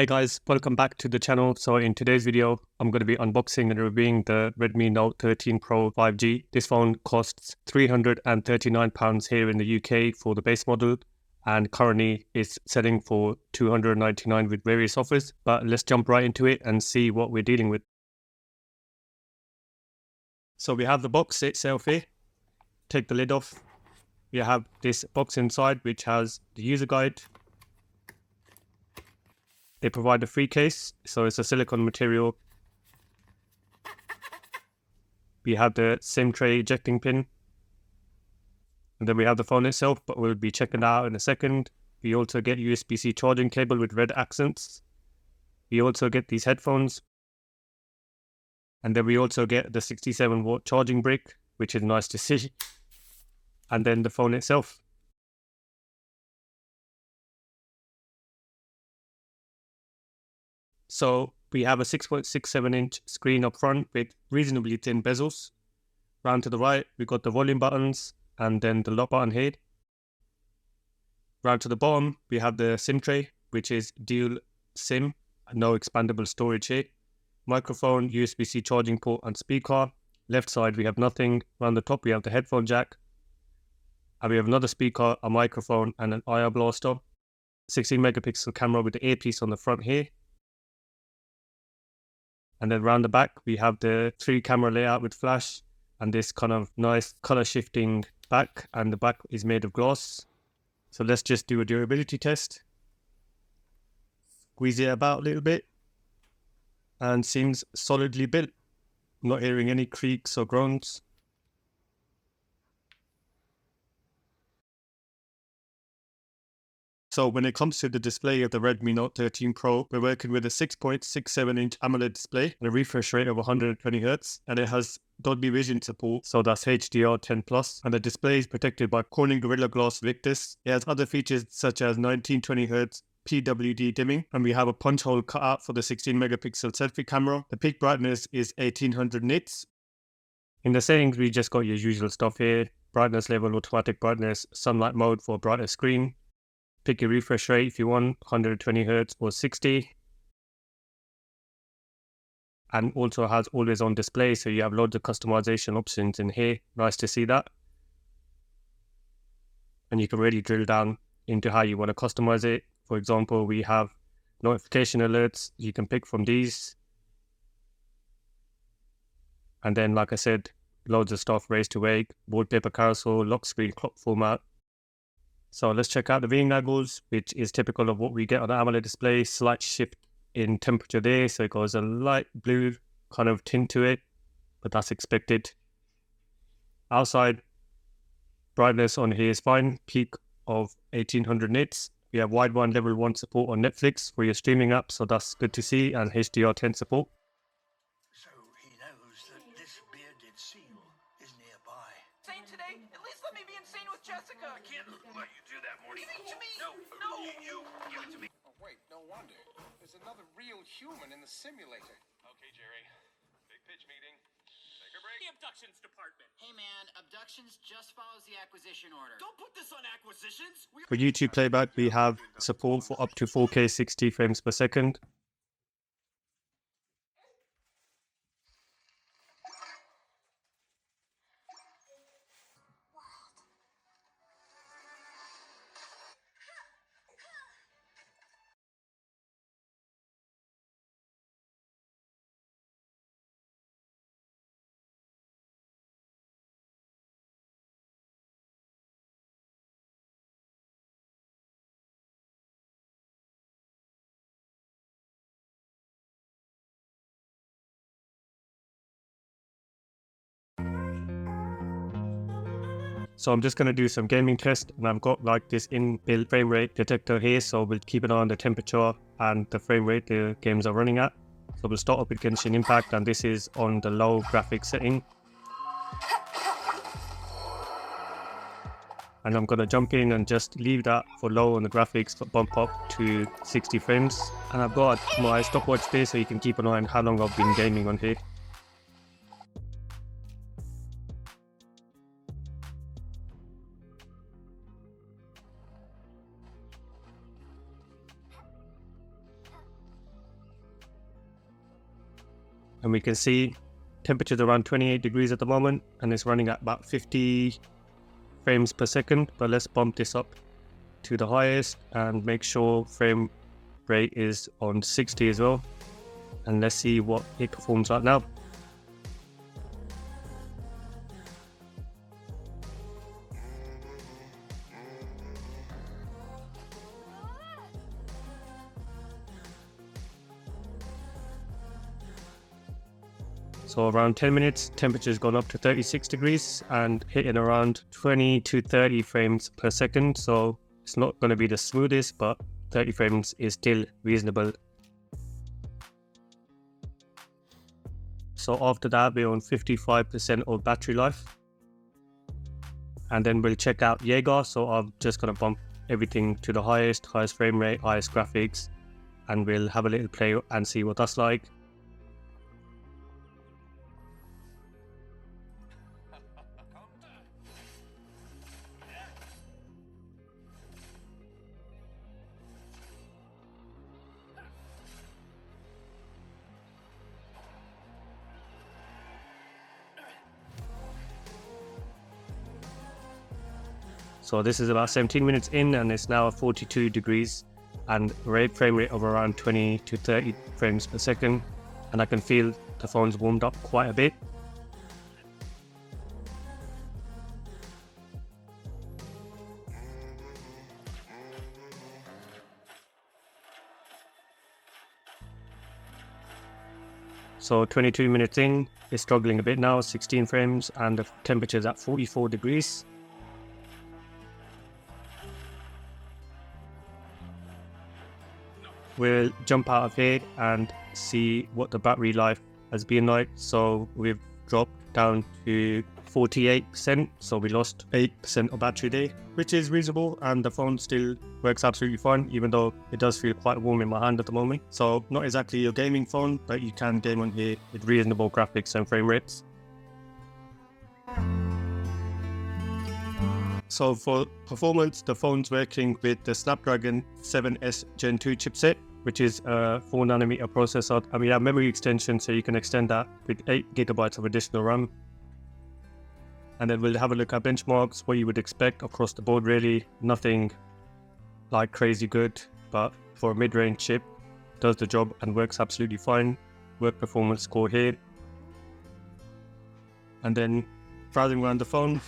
Hey guys, welcome back to the channel. So in today's video, I'm going to be unboxing and reviewing the Redmi Note 13 Pro 5G. This phone costs £339 here in the UK for the base model, and currently it's selling for £299 with various offers. But let's jump right into it and see what we're dealing with. So we have the box itself here. Take the lid off. We have this box inside which has the user guide. They provide a free case, so it's a silicone material. We have the SIM tray ejecting pin. And then we have the phone itself, but we'll be checking that out in a second. We also get USB-C charging cable with red accents. We also get these headphones. And then we also get the 67-watt charging brick, which is nice to see. And then the phone itself. So we have a 6.67-inch screen up front with reasonably thin bezels. Round to the right, we've got the volume buttons and then the lock button here. Round to the bottom, we have the SIM tray, which is dual SIM, no expandable storage here. Microphone, USB-C charging port and speaker. Left side, we have nothing. Around the top, we have the headphone jack. And we have another speaker, a microphone and an IR blaster. 16-megapixel camera with the earpiece on the front here. And then around the back, we have the 3-camera layout with flash and this kind of nice color shifting back, and the back is made of glass. So let's just do a durability test. Squeeze it about a little bit and seems solidly built. I'm not hearing any creaks or groans. So when it comes to the display of the Redmi Note 13 Pro, we're working with a 6.67-inch AMOLED display and a refresh rate of 120Hz, and it has Dolby Vision support, so that's HDR10+, and the display is protected by Corning Gorilla Glass Victus. It has other features such as 1920Hz PWD dimming, and we have a punch hole cut out for the 16-megapixel selfie camera. The peak brightness is 1800 nits. In the settings, we just got your usual stuff here: brightness level, automatic brightness, sunlight mode for a brighter screen. Pick your refresh rate if you want, 120Hz or 60. And also has always on display, so you have loads of customization options in here. Nice to see that. And you can really drill down into how you want to customize it. For example, we have notification alerts. You can pick from these. And then, like I said, loads of stuff: raise to wake, wallpaper carousel, lock screen clock format. So let's check out the viewing angles, which is typical of what we get on the AMOLED display. Slight shift in temperature there, so it goes a light blue kind of tint to it, but that's expected. Outside, brightness on here is fine, peak of 1800 nits. We have wideband level 1 support on Netflix for your streaming app, so that's good to see, and HDR10 support. So he knows that this bearded seal is nearby. Insane today? At least let me be insane with Jessica. I can't let you do that, Morty. Give it to me. No, No. you give it to me. Oh, wait, no wonder. There's another real human in the simulator. Okay, Jerry. Big pitch meeting. Take a break. The abductions department. Hey man, abductions just follows the acquisition order. Don't put this on acquisitions. For YouTube playback, we have support for up to 4K 60 frames per second. So I'm just going to do some gaming test, and I've got like this inbuilt frame rate detector here, so we'll keep an eye on the temperature and the frame rate the games are running at. So we'll start up with Genshin Impact, and this is on the low graphics setting. And I'm going to jump in and just leave that for low on the graphics, but bump up to 60 frames. And I've got my stopwatch there, so you can keep an eye on how long I've been gaming on here. and we can see temperature's around 28 degrees at the moment, and it's running at about 50 frames per second. But let's bump this up to the highest and make sure frame rate is on 60 as well, and let's see what it performs like now. So around 10 minutes, temperature's gone up to 36 degrees and hitting around 20 to 30 frames per second. So it's not going to be the smoothest, but 30 frames is still reasonable. So after that, we're on 55% of battery life. And then we'll check out Yeager. So I'm just going to bump everything to the highest frame rate, highest graphics, and we'll have a little play and see what that's like. So this is about 17 minutes in, and it's now 42 degrees and frame rate of around 20 to 30 frames per second. And I can feel the phone's warmed up quite a bit. So 22 minutes in, it's struggling a bit now, 16 frames, and the temperature's at 44 degrees. We'll jump out of here and see what the battery life has been like. So we've dropped down to 48%, so we lost 8% of battery day, which is reasonable, and the phone still works absolutely fine, even though it does feel quite warm in my hand at the moment. So not exactly a gaming phone, but you can game on here with reasonable graphics and frame rates. So for performance, the phone's working with the Snapdragon 7S Gen 2 chipset, which is a 4nm processor, and we have memory extension, so you can extend that with 8GB of additional RAM. And then we'll have a look at benchmarks, what you would expect across the board really. Nothing like crazy good, but for a mid-range chip, does the job and works absolutely fine. Work performance score here. And then browsing around the phone,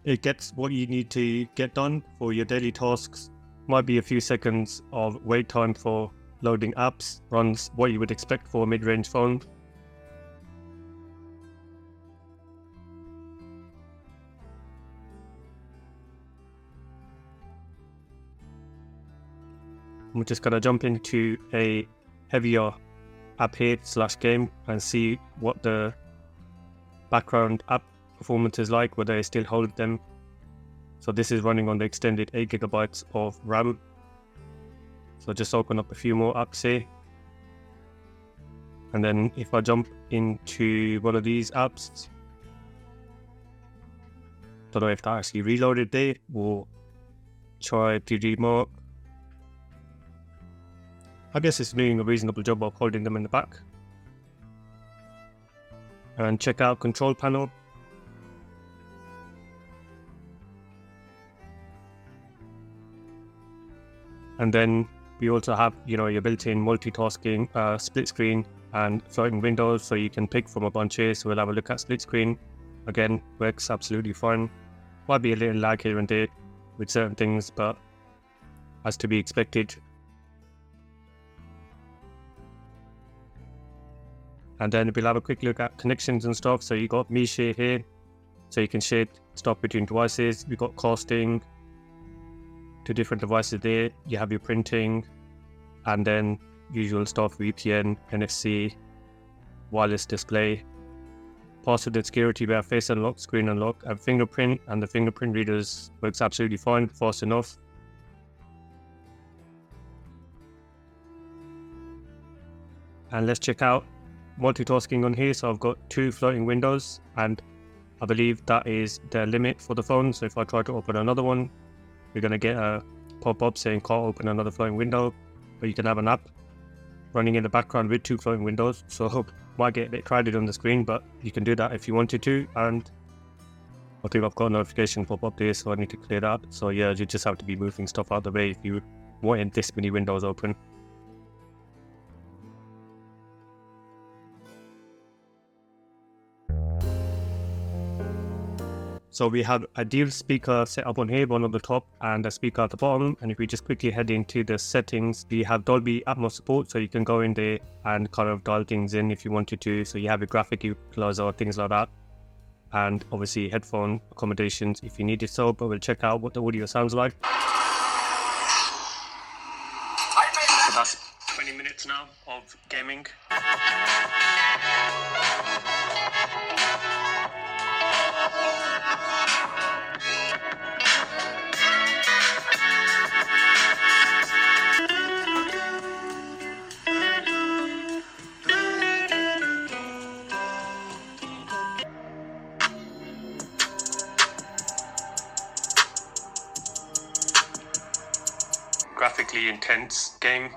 it gets what you need to get done for your daily tasks. Might be a few seconds of wait time for loading apps, runs what you would expect for a mid-range phone. We're just going to jump into a heavier app here / game and see what the background app performance is like, whether I still hold them. So this is running on the extended 8GB of RAM. So just open up a few more apps here. And then if I jump into one of these apps, don't know if that actually reloaded there. We'll try to remark. I guess it's doing a reasonable job of holding them in the back. And check out control panel. And then we also have, your built-in multitasking, split screen and floating windows, so you can pick from a bunch here. So we'll have a look at split screen. Again, works absolutely fine. Might be a little lag here and there with certain things, but as to be expected. And then we'll have a quick look at connections and stuff. So you got Me Share here, so you can share stuff between devices. We've got casting to different devices there. You have your printing, and then usual stuff, VPN, NFC, wireless display. Password and security, we have face unlock, screen unlock, and fingerprint, and the fingerprint readers works absolutely fine, fast enough. And let's check out multitasking on here. So I've got 2 floating windows, and I believe that is the limit for the phone. So if I try to open another one, we're going to get a pop-up saying can't open another floating window, but you can have an app. running in the background with 2 floating windows, so might get a bit crowded on the screen, but you can do that if you wanted to. And I think I've got a notification pop up there, so I need to clear that. So yeah, you just have to be moving stuff out of the way if you want this many windows open. So we have a dual speaker set up on here, one on the top and a speaker at the bottom. And if we just quickly head into the settings, we have Dolby Atmos support, so you can go in there and kind of dial things in if you wanted to. So you have your graphic equalizer, things like that, and obviously headphone accommodations if you needed so. But we'll check out what the audio sounds like. So that's 20 minutes now of gaming. Graphically intense game,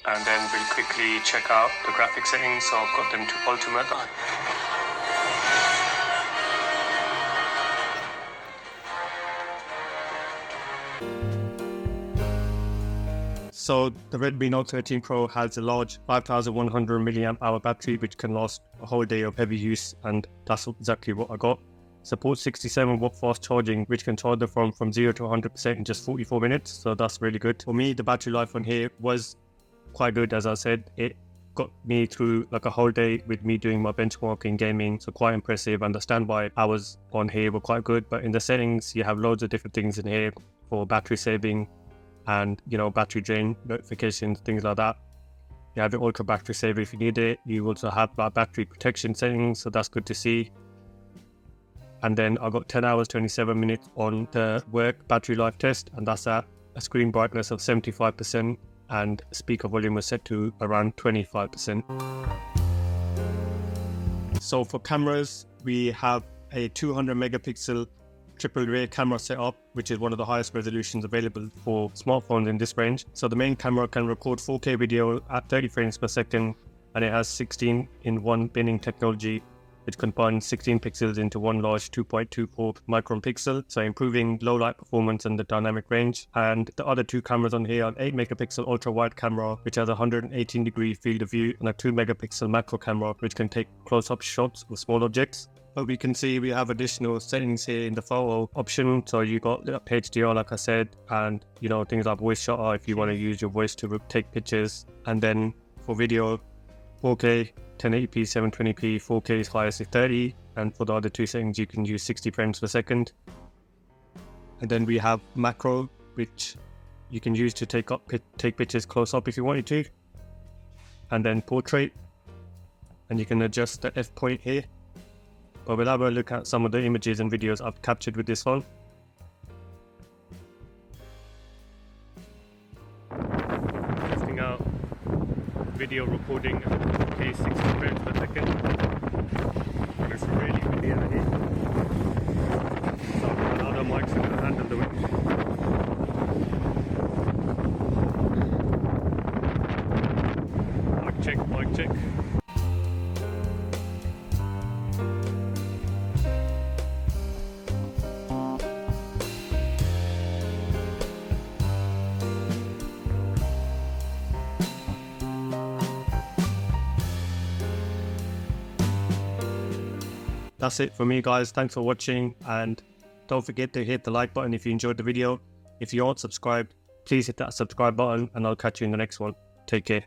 and then we'll quickly check out the graphic settings. So I've got them to ultimate. So the Redmi Note 13 Pro has a large 5100 mAh battery, which can last a whole day of heavy use, and that's exactly what I got. Supports 67-watt fast charging, which can charge the phone from 0 to 100% in just 44 minutes, so that's really good. For me, the battery life on here was quite good. As I said, it got me through like a whole day with me doing my benchmarking gaming, so quite impressive, and the standby hours on here were quite good. But in the settings, you have loads of different things in here for battery saving and, you know, battery drain notifications, things like that. You have the ultra battery saver if you need it. You also have battery protection settings, so that's good to see. And then I got 10 hours 27 minutes on the work battery life test, and that's at a screen brightness of 75%, and speaker volume was set to around 25%. So for cameras, we have a 200 megapixel triple rear camera setup, which is one of the highest resolutions available for smartphones in this range. So the main camera can record 4K video at 30 frames per second, and it has 16:1 binning technology, which combines 16 pixels into one large 2.24 micron pixel, so improving low light performance and the dynamic range. And the other 2 cameras on here are an 8 megapixel ultra wide camera, which has a 118 degree field of view, and a 2 megapixel macro camera, which can take close-up shots of small objects. But we can see we have additional settings here in the photo option. So you got HDR, like I said, and you know, things like voice shutter if you want to use your voice to take pictures. And then for video, 4K, 1080p, 720p, 4K is highest is 30, and for the other 2 settings you can use 60 frames per second. And then we have macro, which you can use to take pictures close up if you wanted to. And then portrait, and you can adjust the f point here. But we'll have a look at some of the images and videos I've captured with this phone. Testing out video recording at 4K 60 frames per second. And it's really windy out here. So I've got other mics in the handle the wind. Mic check, mic check. That's it for me, guys. Thanks for watching, and don't forget to hit the like button if you enjoyed the video. If you aren't subscribed, please hit that subscribe button, and I'll catch you in the next one. Take care.